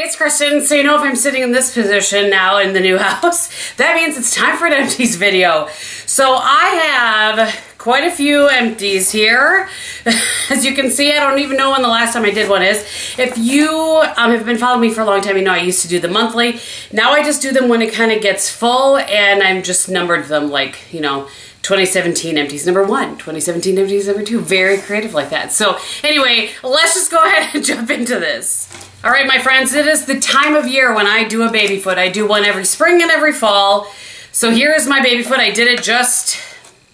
it's Kristin. So you know if I'm sitting in this position now in the new house, that means it's time for an empties video. So I have quite a few empties here. As you can see, I don't even know when the last time I did one is. If you have been following me for a long time, you know I used to do them monthly. Now I just do them when it kind of gets full, and I've just numbered them like, you know, 2017 empties number 1, 2017 empties number 2. Very creative like that. So anyway, let's just go ahead and jump into this. All right, my friends, it is the time of year when I do a baby foot. I do one every spring and every fall. So here is my baby foot. I did it just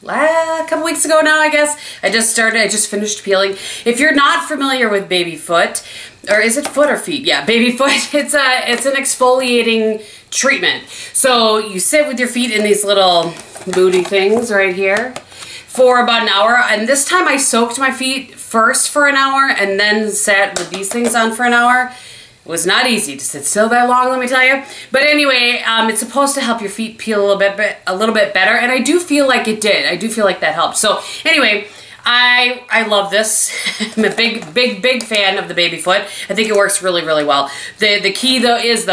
a couple weeks ago now, I guess. I just finished peeling. If you're not familiar with baby foot, or is it foot or feet? Yeah, baby foot. It's an exfoliating treatment. So you sit with your feet in these little booty things right here for about an hour. And this time I soaked my feet first for an hour and then sat with these things on for an hour. It was not easy to sit still that long, let me tell you. But anyway, it's supposed to help your feet peel a little bit better, and I do feel like it did. I do feel like that helped. So anyway, I love this. I'm a big fan of the baby foot. I think it works really, really well. The key though is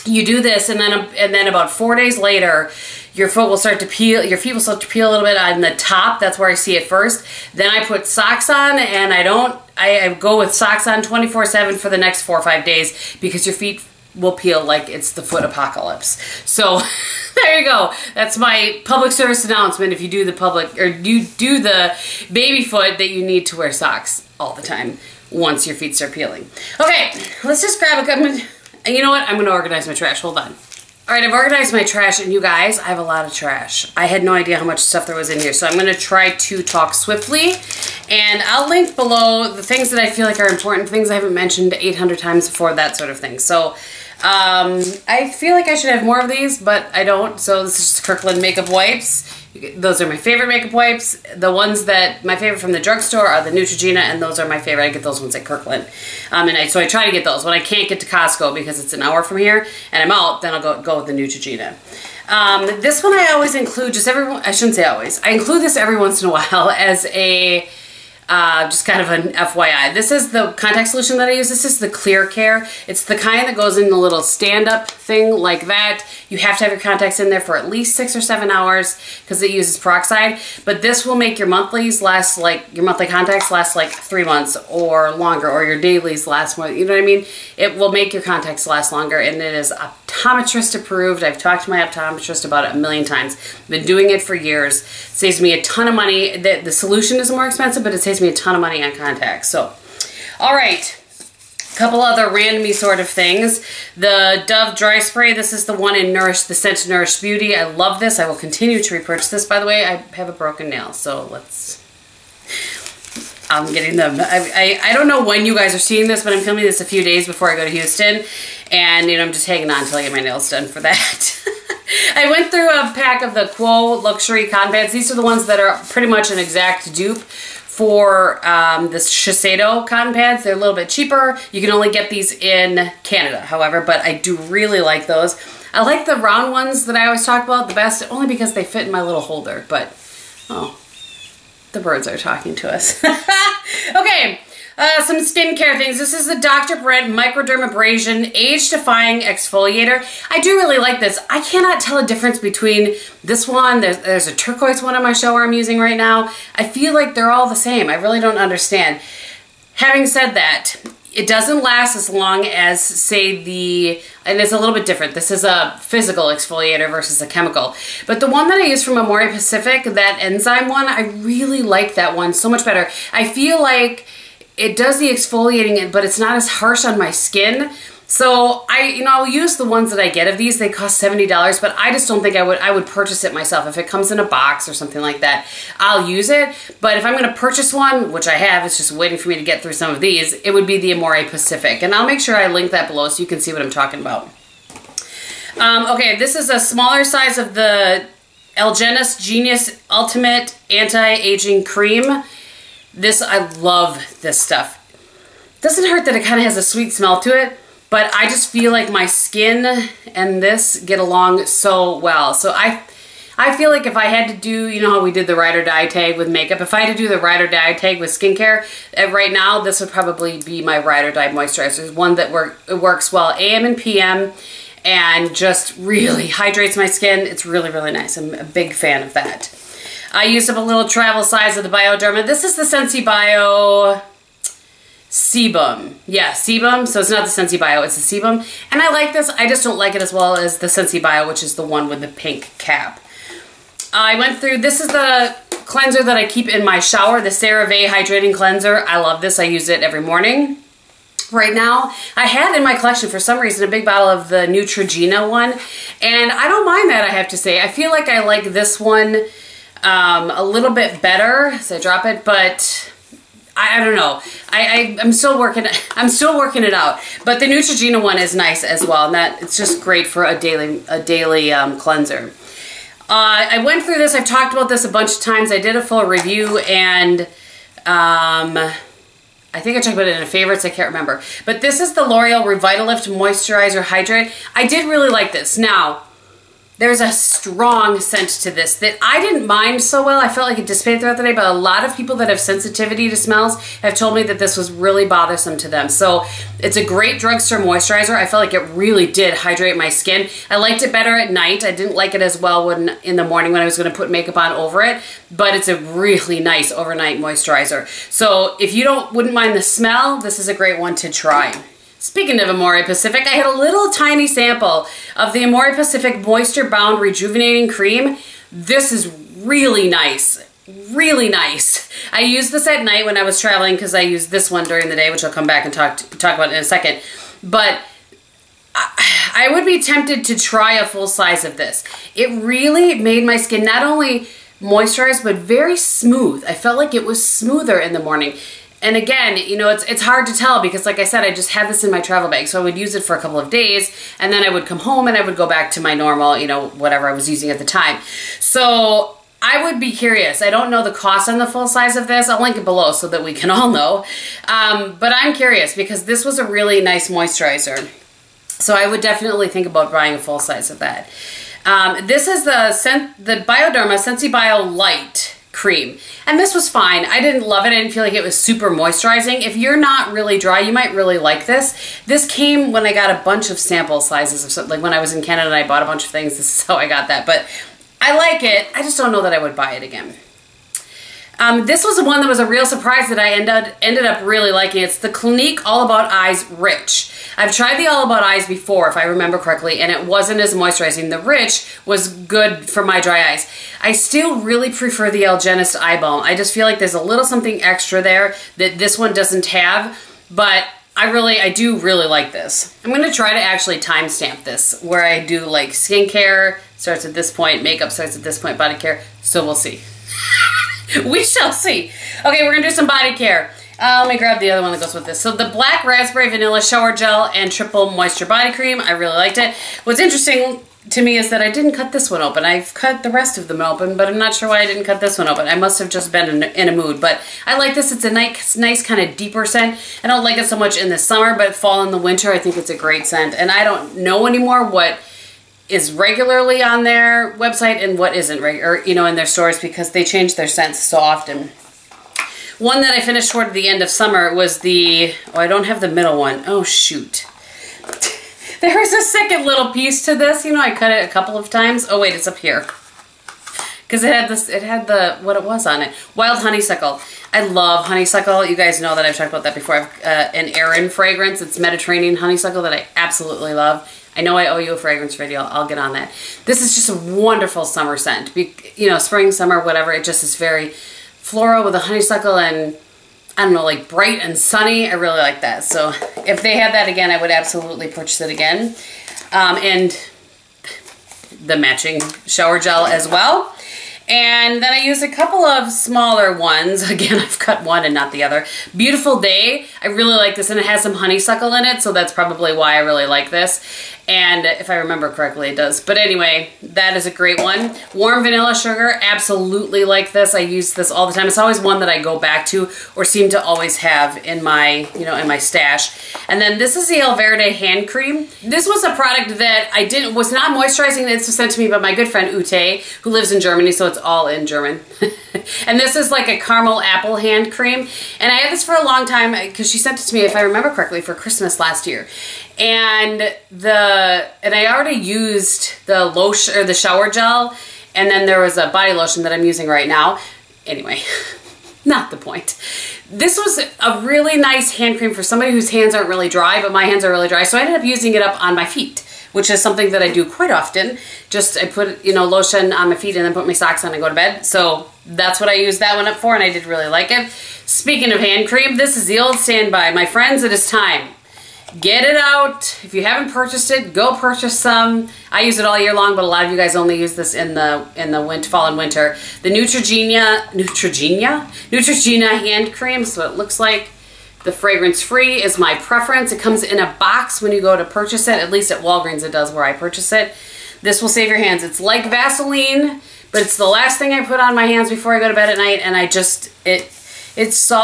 you do this, and then about 4 days later, your foot will start to peel. Your feet will start to peel a little bit on the top. That's where I see it first. Then I put socks on, and I go with socks on 24/7 for the next 4 or 5 days because your feet will peel like it's the foot apocalypse. So there you go. That's my public service announcement. If you do the baby foot, that you need to wear socks all the time once your feet start peeling. Okay, let's just grab a. You know what? I'm going to organize my trash. Hold on. All right, I've organized my trash, and you guys, I have a lot of trash. I had no idea how much stuff there was in here, so I'm going to try to talk swiftly, and I'll link below the things that I feel like are important, things I haven't mentioned 800 times before, that sort of thing. So I feel like I should have more of these, but I don't. So this is just Kirkland makeup wipes. Those are my favorite makeup wipes. The ones that my favorite from the drugstore are the Neutrogena, and those are my favorite. I get those ones at Kirkland, so I try to get those when I can't get to Costco because it's an hour from here and I'm out. Then I'll go with the Neutrogena. This one I always include I shouldn't say always. I include this every once in a while as a just kind of an FYI. This is the contact solution that I use. This is the Clear Care. It's the kind that goes in the little stand-up thing like that. You have to have your contacts in there for at least 6 or 7 hours because it uses peroxide. But this will make your monthlies last, your monthly contacts last like 3 months or longer, or your dailies last more. You know what I mean? It will make your contacts last longer, and it is optometrist approved. I've talked to my optometrist about it a million times. I've been doing it for years. It saves me a ton of money. The solution is more expensive, but it saves me a ton of money on contacts. So, all right. A couple other randomy sort of things. The Dove Dry Spray. This is the one in the scent Nourish Beauty. I love this. I will continue to repurchase this. By the way, I have a broken nail, so I'm getting them. I don't know when you guys are seeing this, but I'm filming this a few days before I go to Houston, and I'm just hanging on until I get my nails done for that. I went through a pack of the Quo Luxury cotton pads. These are the ones that are pretty much an exact dupe for the Shiseido cotton pads. They're a little bit cheaper. You can only get these in Canada, however, but I do really like those. I like the round ones that I always talk about the best, only because they fit in my little holder, but, oh, the birds are talking to us. Okay. Some skincare things. This is the Dr. Brent Microdermabrasion Age Defying Exfoliator. I do really like this. I cannot tell a difference between this one. There's a turquoise one on my shower I'm using right now. I feel like they're all the same. I really don't understand. Having said that, it doesn't last as long as, say, and it's a little bit different. This is a physical exfoliator versus a chemical. But the one that I use from Amore Pacific, that enzyme one, I really like that one so much better. I feel like it does the exfoliating, but it's not as harsh on my skin. So I'll use the ones that I get of these. They cost $70, but I just don't think I would purchase it myself. If it comes in a box or something like that, I'll use it. But if I'm going to purchase one, which I have, it's just waiting for me to get through some of these, it would be the Amore Pacific. And I'll make sure I link that below so you can see what I'm talking about. Okay, this is a smaller size of the Algenus Genius Ultimate Anti-Aging Cream. I love this stuff. Doesn't hurt that it kind of has a sweet smell to it, but I just feel like my skin and this get along so well. So I I feel like if I had to do, you know how we did the ride or die tag with makeup, if I had to do the ride or die tag with skincare, right now this would probably be my ride or die moisturizer. It's one that works well AM and PM and just really hydrates my skin. It's really, really nice. I'm a big fan of that. I used up a little travel size of the Bioderma. This is the Scentsy Bio Sebum. Yeah, Sebum. So it's not the Scentsy Bio, it's the Sebum. And I like this. I just don't like it as well as the Scentsy Bio, which is the one with the pink cap. I went through, this is the cleanser that I keep in my shower, the CeraVe Hydrating Cleanser. I love this. I use it every morning. Right now, I had in my collection for some reason a big bottle of the Neutrogena one, and I don't mind that, I have to say. I feel like I like this one a little bit better as I drop it, but I don't know. I'm still working it out. But the Neutrogena one is nice as well, and that it's just great for a daily cleanser. I went through this. I've talked about this a bunch of times. I did a full review, and I think I talked about it in a favorites. I can't remember. But this is the L'Oreal Revitalift Moisturizer Hydrate. I did really like this. Now, there's a strong scent to this that I didn't mind so well. I felt like it dissipated throughout the day, but a lot of people that have sensitivity to smells have told me that this was really bothersome to them. So it's a great drugstore moisturizer. I felt like it really did hydrate my skin. I liked it better at night. I didn't like it as well in the morning when I was going to put makeup on over it, but it's a really nice overnight moisturizer. So if you wouldn't mind the smell, this is a great one to try. Speaking of Amore Pacific, I had a little tiny sample of the Amore Pacific Moisture Bound Rejuvenating Cream. This is really nice. Really nice. I used this at night when I was traveling because I used this one during the day, which I'll come back and talk about in a second. But I would be tempted to try a full size of this. It really made my skin not only moisturized, but very smooth. I felt like it was smoother in the morning. And again, you know, it's hard to tell because like I said, I just had this in my travel bag. So I would use it for a couple of days and then I would come home and I would go back to my normal, you know, whatever I was using at the time. So I would be curious. I don't know the cost on the full size of this. I'll link it below so that we can all know. But I'm curious because this was a really nice moisturizer. So I would definitely think about buying a full size of that. This is the Bioderma Scentsy Bio Light cream. And this was fine. I didn't love it. I didn't feel like it was super moisturizing. If you're not really dry, you might really like this. This came when I got a bunch of sample sizes of something. Like when I was in Canada and I bought a bunch of things, this is how I got that. But I like it. I just don't know that I would buy it again. This was the one that was a real surprise that I ended up really liking. It's the Clinique All About Eyes Rich. I've tried the All About Eyes before, if I remember correctly, and it wasn't as moisturizing. The Rich was good for my dry eyes. I still really prefer the Algenist Eye Balm. I just feel like there's a little something extra there that this one doesn't have, but I do really like this. I'm going to try to actually timestamp this, where I do like skincare, starts at this point, makeup starts at this point, body care, so we'll see. We shall see. Okay, we're gonna do some body care. Let me grab the other one that goes with this. So the Black Raspberry Vanilla Shower Gel and Triple Moisture Body Cream. I really liked it. What's interesting to me is that I didn't cut this one open. I've cut the rest of them open, but I'm not sure why I didn't cut this one open. I must have just been in a mood, but I like this. It's a nice kind of deeper scent. I don't like it so much in the summer, but fall and the winter, I think it's a great scent. And I don't know anymore what is regularly on their website and what isn't, or you know, in their stores, because they change their scents so often. One that I finished toward the end of summer was the, oh, I don't have the middle one. Oh, shoot. There was a second little piece to this. You know, I cut it a couple of times. Oh, wait, it's up here. Because it had what it was on it. Wild Honeysuckle. I love Honeysuckle. You guys know that I've talked about that before. I have an Erin fragrance. It's Mediterranean Honeysuckle that I absolutely love. I know I owe you a fragrance video. I'll get on that. This is just a wonderful summer scent. You know, spring, summer, whatever. It just is very floral with a honeysuckle and, I don't know, like bright and sunny. I really like that. So if they had that again, I would absolutely purchase it again. And the matching shower gel as well. And then I used a couple of smaller ones. Again, I've cut one and not the other. Beautiful Day. I really like this, and it has some honeysuckle in it, so that's probably why I really like this. And if I remember correctly, it does. But anyway, that is a great one. Warm vanilla sugar, absolutely like this. I use this all the time. It's always one that I go back to or seem to always have in my, you know, in my stash. And then this is the El Verde hand cream. This was a product that I was not moisturizing. This was sent to me by my good friend Ute, who lives in Germany, so it's all in German. And this is like a caramel apple hand cream. And I had this for a long time because she sent it to me, if I remember correctly, for Christmas last year. And I already used the lotion or the shower gel, and then there was a body lotion that I'm using right now. Anyway, not the point. This was a really nice hand cream for somebody whose hands aren't really dry, but my hands are really dry. So I ended up using it up on my feet, which is something that I do quite often. Just I put, you know, lotion on my feet and then put my socks on and go to bed. So that's what I used that one up for, and I did really like it. Speaking of hand cream, this is the old standby. My friends, it is time. Get it out. If you haven't purchased it, go purchase some. I use it all year long, but a lot of you guys only use this in the winter, fall and winter. The Neutrogena hand cream. So it looks like the fragrance free is my preference. It comes in a box when you go to purchase it. At least at Walgreens it does where I purchase it. This will save your hands. It's like Vaseline, but it's the last thing I put on my hands before I go to bed at night, and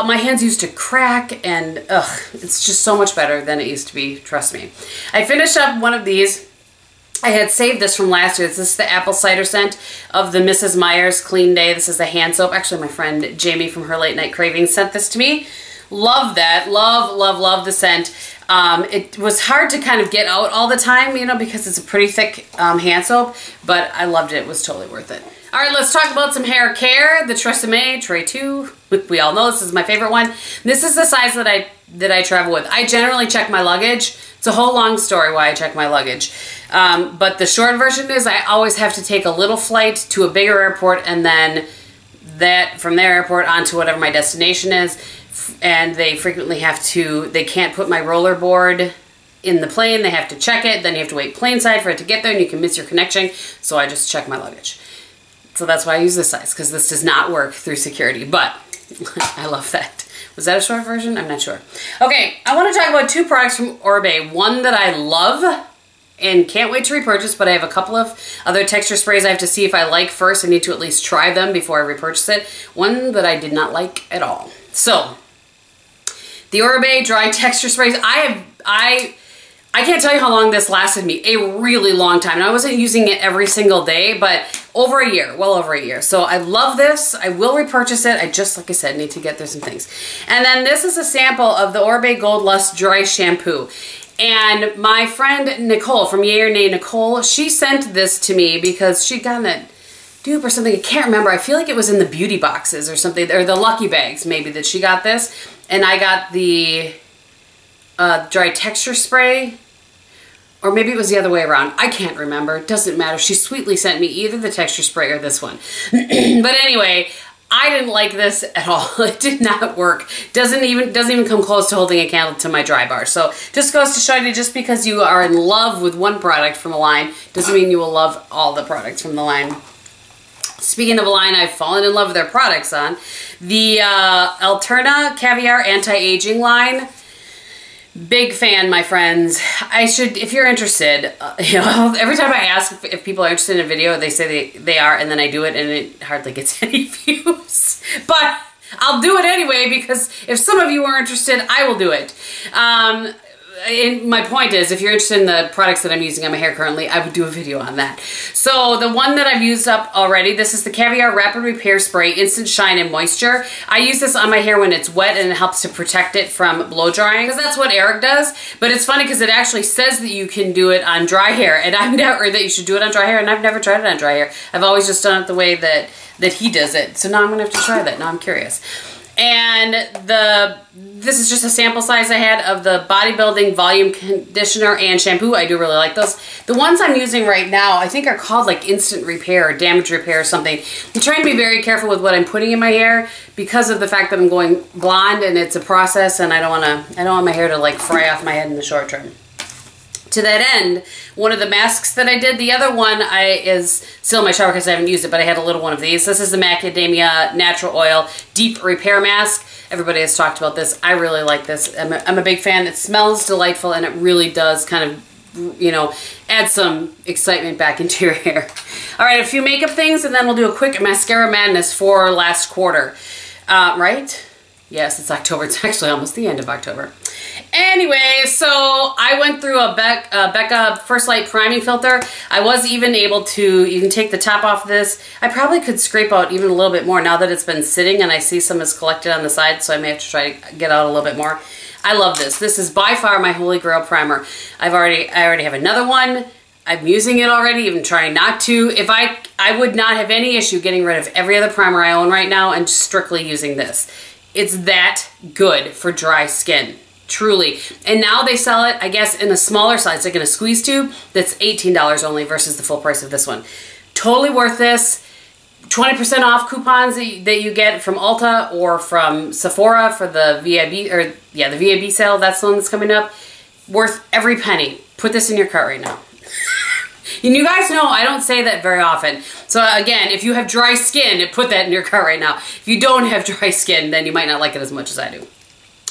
my hands used to crack, and it's just so much better than it used to be, trust me. I finished up one of these. I had saved this from last year. This is the apple cider scent of the Mrs. Meyer's Clean Day. This is the hand soap. Actually, my friend Jamie from her Late Night Cravings sent this to me. Love that. Love, love, love the scent. It was hard to kind of get out all the time, you know, because it's a pretty thick hand soap, but I loved it. It was totally worth it. All right, let's talk about some hair care. The Tresemme Tray 2. We all know this is my favorite one. This is the size that I travel with. I generally check my luggage. It's a whole long story why I check my luggage. But the short version is I always have to take a little flight to a bigger airport, and then from their airport onto whatever my destination is. And they frequently they can't put my rollerboard in the plane. They have to check it. Then you have to wait plane side for it to get there, and you can miss your connection. So I just check my luggage. So that's why I use this size, because this does not work through security, but I love that. Was that a short version? I'm not sure. Okay, I want to talk about two products from Orbe. One that I love and can't wait to repurchase, but I have a couple of other texture sprays I have to see if I like first. I need to at least try them before I repurchase it. One that I did not like at all. So, the Orbe Dry Texture Sprays. I can't tell you how long this lasted me. A really long time. And I wasn't using it every single day, but over a year, well over a year. So I love this. I will repurchase it. I just, like I said, need to get through some things. And then this is a sample of the Orbe Gold Lust Dry Shampoo. And my friend Nicole from Yay or Nay Nicole, she sent this to me because she'd gotten a dupe or something. I can't remember. I feel like it was in the beauty boxes or something, or the lucky bags maybe that she got this. And I got the dry texture spray. Or maybe it was the other way around. I can't remember. It doesn't matter. She sweetly sent me either the texture spray or this one. But anyway, I didn't like this at all. It did not work. Doesn't even come close to holding a candle to my dry bar. So just goes to show you, just because you are in love with one product from a line doesn't mean you will love all the products from the line. Speaking of a line I've fallen in love with their products on, the Alterna Caviar Anti-Aging line. Big fan, my friends. If you're interested, you know, every time I ask if people are interested in a video, they say they are, and then I do it, and it hardly gets any views. But I'll do it anyway, because if some of you are interested, I will do it. And my point is, if you're interested in the products that I'm using on my hair currently, I would do a video on that. So the one that I've used up already, this is the Caviar Rapid Repair Spray Instant Shine and Moisture. I use this on my hair when it's wet, and it helps to protect it from blow drying, because that's what Eric does. But it's funny because it actually says that you can do it on dry hair, and or that you should do it on dry hair, and I've never tried it on dry hair. I've always just done it the way that he does it. So now I'm gonna have to try that. Now I'm curious. And this is just a sample size I had of the Bodybuilding Volume Conditioner and Shampoo. I do really like those. The ones I'm using right now, I think are called like Instant Repair or Damage Repair or something. I'm trying to be very careful with what I'm putting in my hair because of the fact that I'm going blonde and it's a process, and I don't want my hair to like fry off my head in the short term. To that end, one of the masks that I did, the other one is still in my shower because I haven't used it, but I had a little one of these. This is the Macadamia Natural Oil Deep Repair Mask. Everybody has talked about this. I really like this. I'm a big fan. It smells delightful, and it really does kind of you know, add some excitement back into your hair. All right, a few makeup things, and then we'll do a quick Mascara Madness for last quarter. Right? Yes, it's October. It's actually almost the end of October. Anyway, so I went through a Becca First Light priming filter. I was even able to, you can take the top off this. I probably could scrape out even a little bit more now that it's been sitting and I see some is collected on the side, so I may have to try to get out a little bit more. I love this. This is by far my holy grail primer. I already have another one. I'm using it already, even trying not to. If I would not have any issue getting rid of every other primer I own right now and strictly using this. It's that good for dry skin. Truly. And now they sell it, I guess, in a smaller size, like in a squeeze tube, that's $18 only versus the full price of this one. Totally worth this. 20% off coupons that you get from Ulta or from Sephora for the VIB, or yeah, the VIB sale. That's the one that's coming up. Worth every penny. Put this in your cart right now. And you guys know I don't say that very often. So again, if you have dry skin, put that in your cart right now. If you don't have dry skin, then you might not like it as much as I do.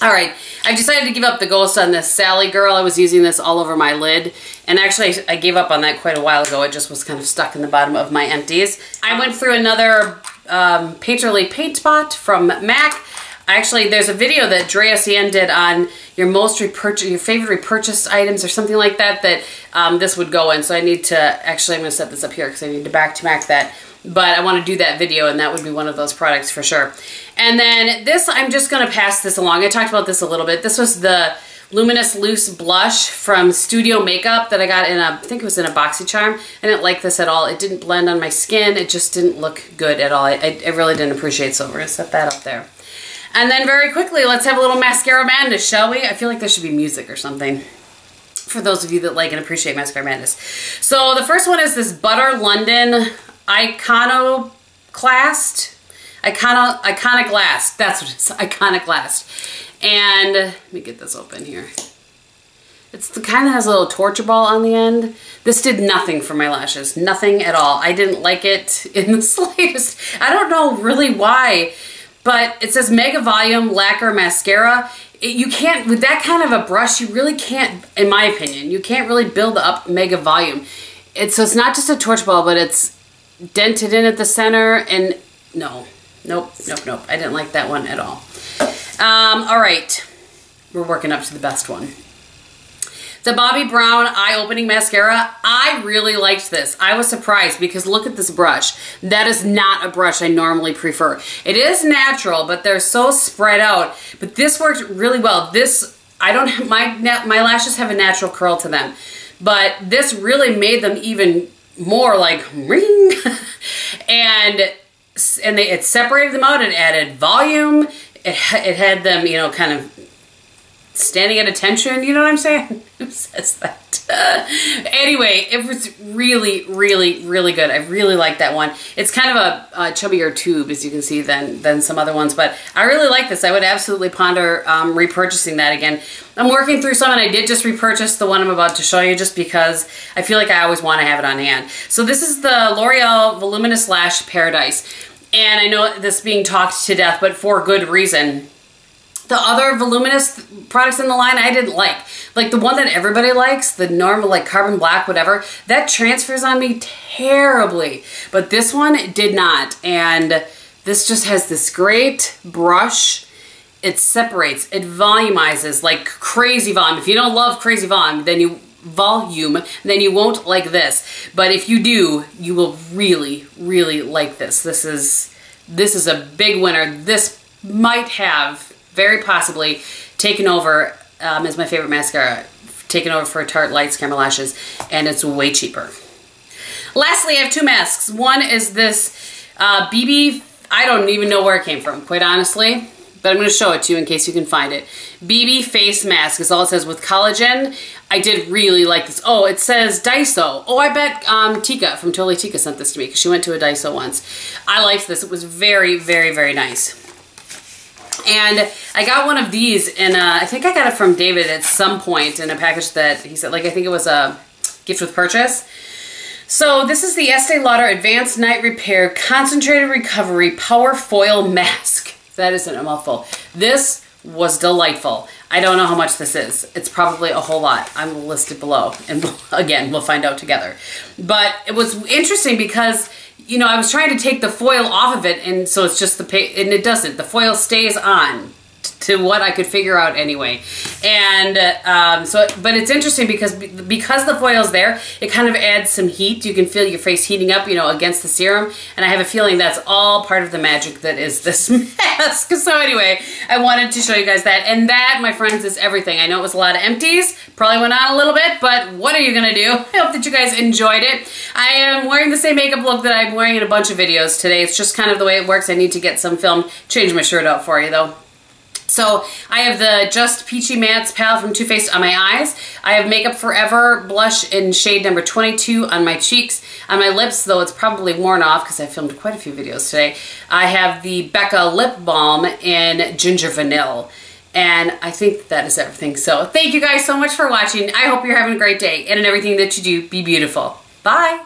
All right, I decided to give up the ghost on this Sally Girl. I was using this all over my lid, and actually I gave up on that quite a while ago. It just was kind of stuck in the bottom of my empties. I went through another Painterly Paint Spot from MAC. Actually, there's a video that Drea CN did on your favorite repurchased items or something like that, this would go in. So I need to, actually I'm gonna set this up here because I need to back to MAC that. But I want to do that video, and that would be one of those products for sure. And then this, I'm just going to pass this along. I talked about this a little bit. This was the Luminous Loose Blush from Studio Makeup that I got in I think it was in a BoxyCharm. I didn't like this at all. It didn't blend on my skin. It just didn't look good at all. I really didn't appreciate it, so we're going to set that up there. And then very quickly, let's have a little Mascara Madness, shall we? I feel like there should be music or something for those of you that like and appreciate Mascara Madness. So the first one is this Butter London Iconoclast. That's what it is. Iconoclast. And let me get this open here. It's the kind that has a little torture ball on the end. This did nothing for my lashes. Nothing at all. I didn't like it in the slightest. I don't know really why, but it says Mega Volume Lacquer Mascara. You can't, with that kind of a brush, you really can't, in my opinion, you can't really build up Mega Volume. So it's not just a torch ball, but it's dented in at the center, and nope. I didn't like that one at all. All right, we're working up to the best one. The Bobbi Brown Eye Opening Mascara. I really liked this. I was surprised because look at this brush. That is not a brush I normally prefer. It is natural, but they're so spread out. But this worked really well. This, my lashes have a natural curl to them, but this really made them even more like ring. and it separated them out. It added volume. It had them, you know, kind of standing at attention. You know what I'm saying? Who says that? Anyway, it was really, really, really good. I really like that one. It's kind of a chubbier tube, as you can see, than some other ones, but I really like this. I would absolutely ponder repurchasing that again. I'm working through some, and I did just repurchase the one I'm about to show you just because I feel like I always want to have it on hand. So this is the L'Oreal Voluminous Lash Paradise, and I know this being talked to death, but for good reason. The other voluminous products in the line I didn't like. Like the one that everybody likes, the normal like carbon black, whatever, that transfers on me terribly. But this one did not. And this just has this great brush. It separates, it volumizes like crazy volume. If you don't love crazy volume, then you won't like this. But if you do, you will really, really like this. This is a big winner. This might have very possibly taken over as my favorite mascara, taken over for Tarte Lights Camera Lashes, and it's way cheaper. Lastly, I have two masks. One is this BB, I don't even know where it came from, quite honestly, but I'm going to show it to you in case you can find it. BB Face Mask is all it says with collagen. I did really like this. Oh, it says Daiso. Oh, I bet Tika from Totally Tika sent this to me because she went to a Daiso once. I liked this. It was very, very, very nice. And I got one of these in I think I got it from David at some point in a package that he said, like, I think it was a gift with purchase. So this is the Estee Lauder Advanced Night Repair Concentrated Recovery Power Foil Mask. That isn't a mouthful. This was delightful. I don't know how much this is. It's probably a whole lot. I will list it below. And again, we'll find out together. But it was interesting because, you know, I was trying to take the foil off of it, and so it's just and it doesn't. The foil stays on to what I could figure out anyway. And but it's interesting because the foil's there, it kind of adds some heat. You can feel your face heating up, you know, against the serum. And I have a feeling that's all part of the magic that is this mask. So anyway, I wanted to show you guys that. And that, my friends, is everything. I know it was a lot of empties, probably went on a little bit, but what are you gonna do? I hope that you guys enjoyed it. I am wearing the same makeup look that I'm wearing in a bunch of videos today. It's just kind of the way it works. I need to get some film, change my shirt out for you though. So I have the Just Peachy Mattes palette from Too Faced on my eyes. I have Makeup Forever blush in shade number 22 on my cheeks. On my lips, though it's probably worn off because I filmed quite a few videos today, I have the Becca Lip Balm in Ginger Vanille. And I think that is everything. So thank you guys so much for watching. I hope you're having a great day. And in everything that you do, be beautiful. Bye.